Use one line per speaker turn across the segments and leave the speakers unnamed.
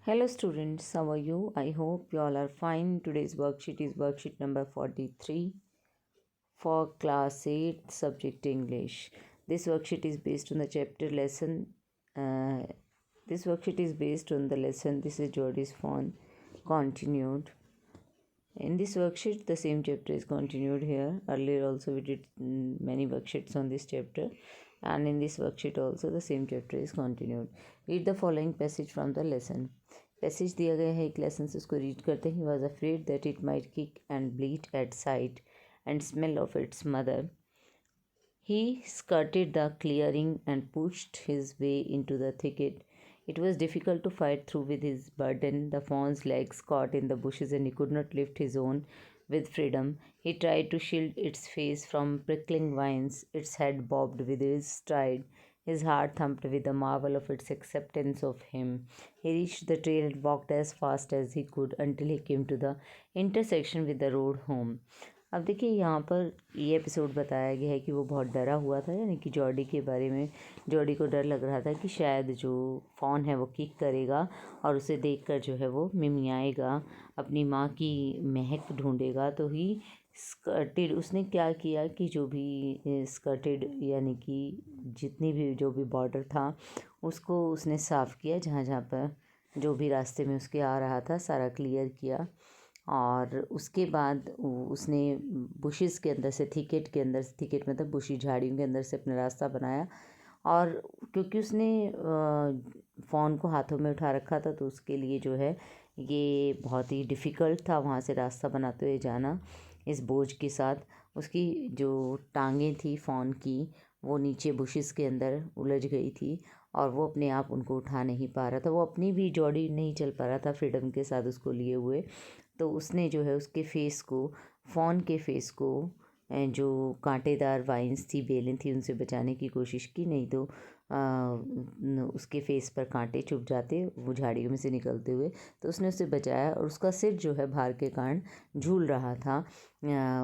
Hello students, how are you? I hope you all are fine. Today's worksheet is worksheet number 43 for class 8 subject English. This worksheet is based on the chapter lesson. Uh, this worksheet is based on the lesson. This is Jordy's phone continued. In this worksheet, the same chapter is continued here. Earlier also we did many worksheets on this chapter, and in this worksheet also the same chapter is continued. Read the following passage from the lesson. Passage दिया गया है एक lesson से, उसको read करते हैं. He was afraid that it might kick and bleat at sight and smell of its mother. He skirted the clearing and pushed his way into the thicket. It was difficult to fight through with his burden. The fawn's legs caught in the bushes and he could not lift his own with freedom. He tried to shield its face from prickling vines. Its head bobbed with his stride. His heart thumped with the marvel of its acceptance of him. He reached the trail and walked as fast as he could until he came to the intersection with the road home. अब देखिए यहाँ पर ये episode बताया गया है कि वो बहुत डरा हुआ था, यानी कि जॉडी के बारे में. जॉडी को डर लग रहा था कि शायद जो फॉन है वो किक करेगा और उसे देखकर जो है वो मिमियाएगा, अपनी माँ की महक ढूंढेगा. तो ही स्कर्टेड, उसने क्या किया कि जो भी स्कर्टेड यानी कि जितनी भी जो भी बॉर्डर था उसको उसने साफ़ किया. जहाँ जहाँ पर जो भी रास्ते में उसके आ रहा था सारा क्लियर किया. और उसके बाद उसने बुशेस के अंदर से, थिकेट के अंदर से, थिकेट मतलब बुशी झाड़ियों के अंदर से अपना रास्ता बनाया. और क्योंकि उसने फ़ोन को हाथों में उठा रखा था तो उसके लिए जो है ये बहुत ही डिफ़िकल्ट था वहाँ से रास्ता बनाते हुए जाना इस बोझ के साथ. उसकी जो टांगें थी फ़ोन की वो नीचे बुशेस के अंदर उलझ गई थी और वो अपने आप उनको उठा नहीं पा रहा था. वो अपनी भी जॉडी नहीं चल पा रहा था फ्रीडम के साथ उसको लिए हुए. तो उसने जो है उसके फेस को, फ़ोन के फेस को जो कांटेदार वाइन्स थी, बेलें थी, उनसे बचाने की कोशिश की. नहीं तो उसके फेस पर कांटे चुभ जाते वो झाड़ियों में से निकलते हुए. तो उसने उसे बचाया और उसका सिर जो है भार के कारण झूल रहा था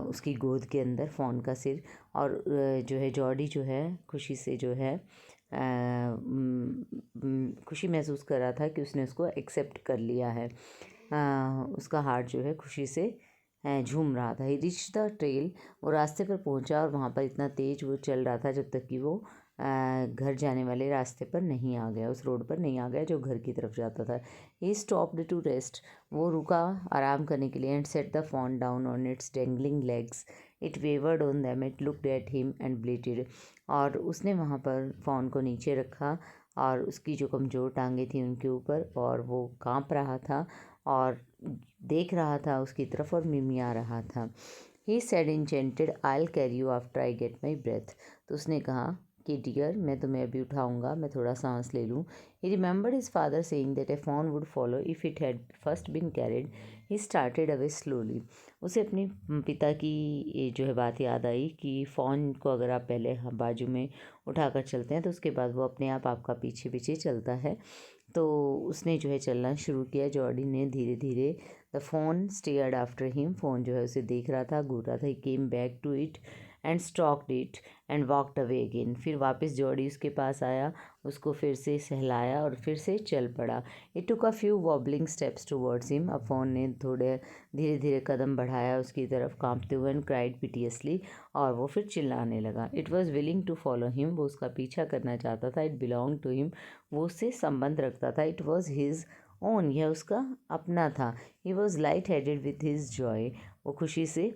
उसकी गोद के अंदर, फ़ोन का सिर. और जो है जॉडी जो है खुशी से जो है खुशी महसूस कर रहा था कि उसने उसको एक्सेप्ट कर लिया है. उसका हार्ट जो है खुशी से झूम रहा था. ही रीच द ट्रेल, वो रास्ते पर पहुंचा और वहाँ पर इतना तेज़ वो चल रहा था जब तक कि वो घर जाने वाले रास्ते पर नहीं आ गया, उस रोड पर नहीं आ गया जो घर की तरफ जाता था. ही स्टॉप्ड टू रेस्ट, वो रुका आराम करने के लिए. And set the fawn down on its dangling legs. It wavered on them, it looked at him and bleated. और उसने वहाँ पर फ़ोन को नीचे रखा और उसकी जो कमज़ोर टांगें थी उनके ऊपर, और वो काँप रहा था और देख रहा था उसकी तरफ और मिमिया रहा था. He said enchanted, I will carry you after I get my breath. तो उसने कहा कि डियर, मैं तुम्हें अभी उठाऊंगा, मैं थोड़ा सांस ले लूँ. He remembered his father saying that a fawn would follow if it had first been carried. He started away slowly. उसे अपने पिता की ये जो है बात याद आई कि फ़ोन को अगर आप पहले बाजू में उठाकर चलते हैं तो उसके बाद वो अपने आप आपका पीछे पीछे चलता है. तो उसने जो है चलना शुरू किया जॉडी ने धीरे धीरे. The fawn stared after him, fawn जो है उसे देख रहा था, घूर रहा था. He came back to it and stroked it and walked away again. फिर वापस जॉडी उसके पास आया, उसको फिर से सहलाया और फिर से चल पड़ा. It took a few wobbling steps towards him. अब फ़ोन ने थोड़े धीरे धीरे कदम बढ़ाया उसकी तरफ कांपते हुए. एंड क्राइड पिटियसली, और वो फिर चिल्लाने लगा. It was willing to follow him, वो उसका पीछा करना चाहता था. इट बिलोंग टू हिम, वो उससे संबंध रखता था. इट वॉज़ हिज ओन, यह उसका अपना था. He was light headed with his Joy, वो खुशी से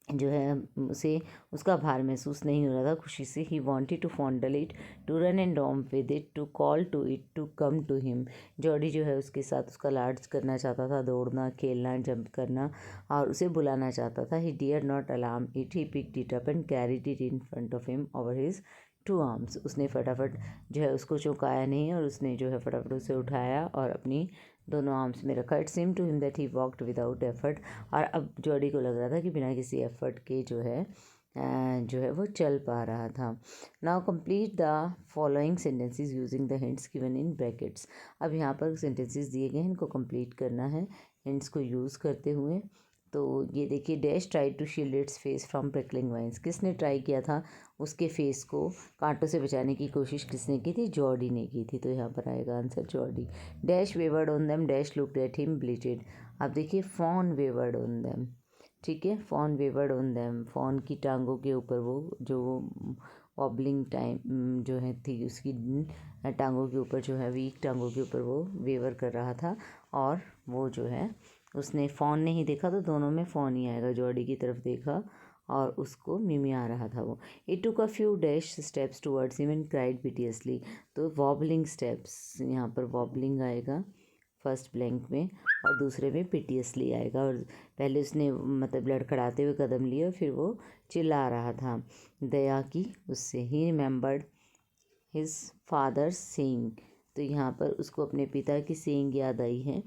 जो है उसे उसका भार महसूस नहीं हो रहा था खुशी से. He wanted to fondle it, to run and romp with it, to call to it to come to him. Jody जो है उसके साथ उसका लाड करना चाहता था, दौड़ना, खेलना, जंप करना, और उसे बुलाना चाहता था. He dared not alarm it. He picked it up and carried it in front of him over his 2 arms. उसने फटाफट जो है उसको चौंकाया नहीं और उसने जो है फटाफट उसे उठाया और अपनी दोनों आर्म्स में रखा. It seem to him that he walked without effort. और अब जॉडी को लग रहा था कि बिना किसी एफर्ट के जो है वो चल पा रहा था. Now complete the following sentences using the hints given in brackets. अब यहाँ पर सेंटेंसेस दिए गए हैं, इनको कंप्लीट करना है हिंट्स को यूज़ करते हुए. तो ये देखिए, dash try to shield its face from prickling vines. किसने ट्राई किया था उसके फेस को कांटों से बचाने की कोशिश किसने की थी? जॉर्डी ने की थी। तो यहाँ पर आएगा answer Jody. Dash wavered on them, dash looked at him bleated. अब देखिए, फॉन वेवर्ड ऑन देम, ठीक है, fawn wavered on them, fawn की टांगों के ऊपर वो जो वॉबलिंग टाइम जो है थी उसकी टांगों के ऊपर जो है, वीक टांगों के ऊपर वो वेवर कर रहा था। और वो जो है उसने फ़ोन नहीं देखा तो दोनों में फ़ोन ही आएगा। जॉडी की तरफ देखा और उसको मिमी आ रहा था वो। It took a few dash steps towards him and cried pitifully. तो वॉबलिंग स्टेप्स, यहाँ पर वॉबलिंग आएगा फर्स्ट ब्लैंक में और दूसरे में पिटियसली आएगा। और पहले उसने मतलब लड़खड़ाते हुए कदम लिए और फिर वो चिल्ला रहा था दया की उससे। ही रिमेंबर्ड हिज फादर सेइंग। तो यहाँ पर उसको अपने पिता की सेइंग याद आई है,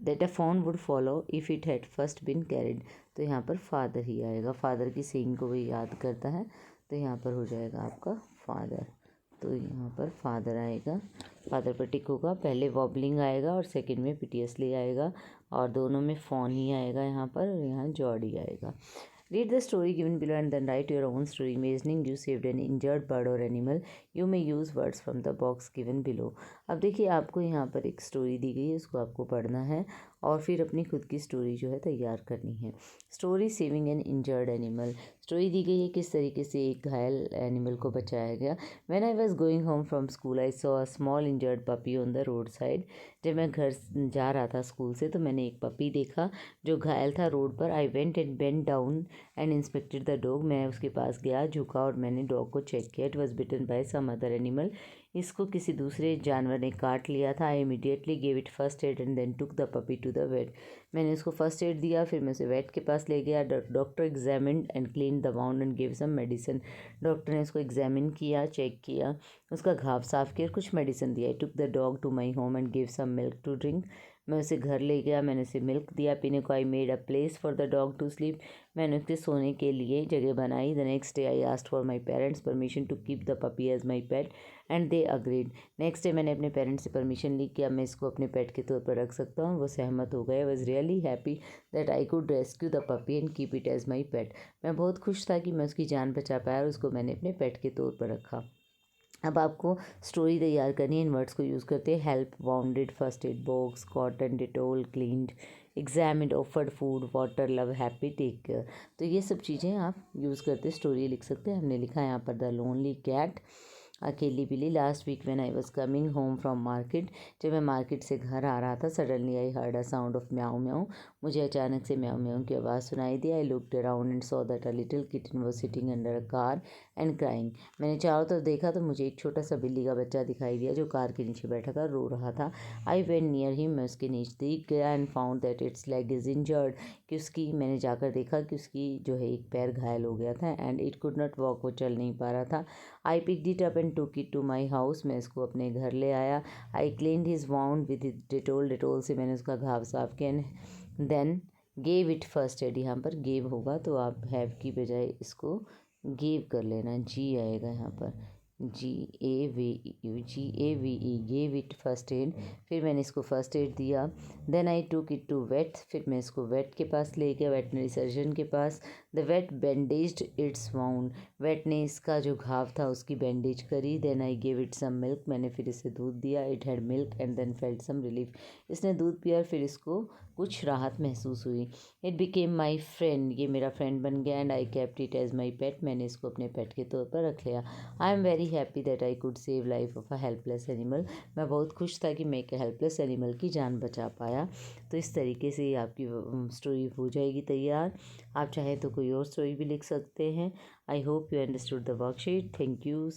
that a fawn would follow if it had first been carried. तो यहाँ पर फादर ही आएगा, फादर की सेइंग को वही याद करता है। तो यहाँ पर हो जाएगा आपका फादर। तो यहाँ पर फादर आएगा, फादर पर टिक होगा। पहले वॉबलिंग आएगा और सेकंड में पिटियसली आएगा और दोनों में फ़ोन ही आएगा यहाँ पर, और यहाँ जॉडी आएगा। Read the story given below and then write your own story. Imagining you saved an injured bird or animal, you may use words from the box given below. अब देखिए, आपको यहाँ पर एक स्टोरी दी गई है, उसको आपको पढ़ना है और फिर अपनी खुद की स्टोरी जो है तैयार करनी है। Story saving an injured animal. Story दी गई है किस तरीके से एक घायल एनिमल को बचाया गया। When I was going home from school, I saw a small injured puppy on the roadside. जब मैं घर जा रहा था स्कूल से तो मैंने एक पपी देखा जो घायल था रोड पर। I went and bent down and inspected the dog. मैं उसके पास गया, झुका और मैंने डॉग को चेक किया। It was bitten by some other animal. इसको किसी दूसरे जानवर ने काट लिया था। I immediately gave it first aid and then took the puppy to the vet. मैंने उसको फर्स्ट एड दिया, फिर मैं उसे वेट के पास ले गया। Doctor examined and clean the wound and give some medicine. Doctor ने उसको एग्जामिन किया, चेक किया, उसका घाव साफ किया, कुछ मेडिसिन दिया। I took the dog to my home and give some milk to drink. मैं उसे घर ले गया, मैंने उसे मिल्क दिया पीने को। I made a place for the dog to sleep. मैंने उसके सोने के लिए जगह बनाई। The next day I asked for my parents permission to keep the puppy as my pet and they agreed. Next day मैंने अपने पेरेंट्स से परमिशन ली कि अब मैं इसको अपने पेट के तौर पर रख सकता हूँ। वो सहमत हो गए। Was really happy that I could rescue the puppy and keep it as my pet. मैं बहुत खुश था कि मैं उसकी जान बचा पाया और उसको मैंने अपने पेट के तौर पर रखा। अब आपको स्टोरी तैयार करनी है। इन वर्ड्स को यूज़ करते हैं। Help, wounded, first aid box, cotton, Dettol, cleaned, examined, offered food, water, love, happy, take care. तो ये सब चीज़ें आप यूज़ करते स्टोरी लिख सकते हैं। हमने लिखा है यहाँ पर द लोनली कैट, अकेली बिल्ली। Last week when I was coming home from market, जब मैं मार्केट से घर आ रहा था, suddenly I heard a sound of म्याऊ म्याऊ। मुझे अचानक से म्याऊ म्याऊ की आवाज़ सुनाई दी। I looked around and saw that a little kitten was sitting under a car and crying. मैंने चारों तरफ देखा तो मुझे एक छोटा सा बिल्ली का बच्चा दिखाई दिया जो कार के नीचे बैठा था, रो रहा था। आई वेंट नियर हिम, मैं उसके नज़दीक गया and found that it's leg is injured, कि उसकी, मैंने जाकर देखा कि उसकी जो है एक पैर घायल हो गया था। And it could not walk, वो चल नहीं पा रहा था। I picked it up and took it to my house, मैं इसको अपने घर ले आया। I cleaned his wound with Dettol, Dettol से मैंने उसका घाव साफ किया। Then gave it first aid. यहाँ पर गेव होगा तो आप हैव की बजाय इसको गेव कर लेना, जी आएगा यहाँ पर, GAVE, gave it first aid. फिर मैंने इसको फर्स्ट एड दिया। Then I took it to vet, फिर मैं इसको वेट के पास ले गया, वेटनरी सर्जन के पास। The vet bandaged its wound, vet ने इसका जो घाव था उसकी बैंडेज करी। Then I gave it some milk, मैंने फिर इसे दूध दिया। It had milk and then felt some relief, इसने दूध पिया फिर इसको कुछ राहत महसूस हुई। इट बिकेम माई फ्रेंड, ये मेरा फ्रेंड बन गया। And I kept it as my pet, मैंने इसको अपने पेट के तौर पर रख लिया। I am very happy that I could save life of a helpless animal, मैं बहुत खुश था कि मैं एक हेल्पलेस एनिमल की जान बचा पाया। तो इस तरीके से आपकी स्टोरी हो जाएगी तैयार। आप चाहें तो कोई और स्टोरी भी लिख सकते हैं। I hope you understood the worksheet. Thank you.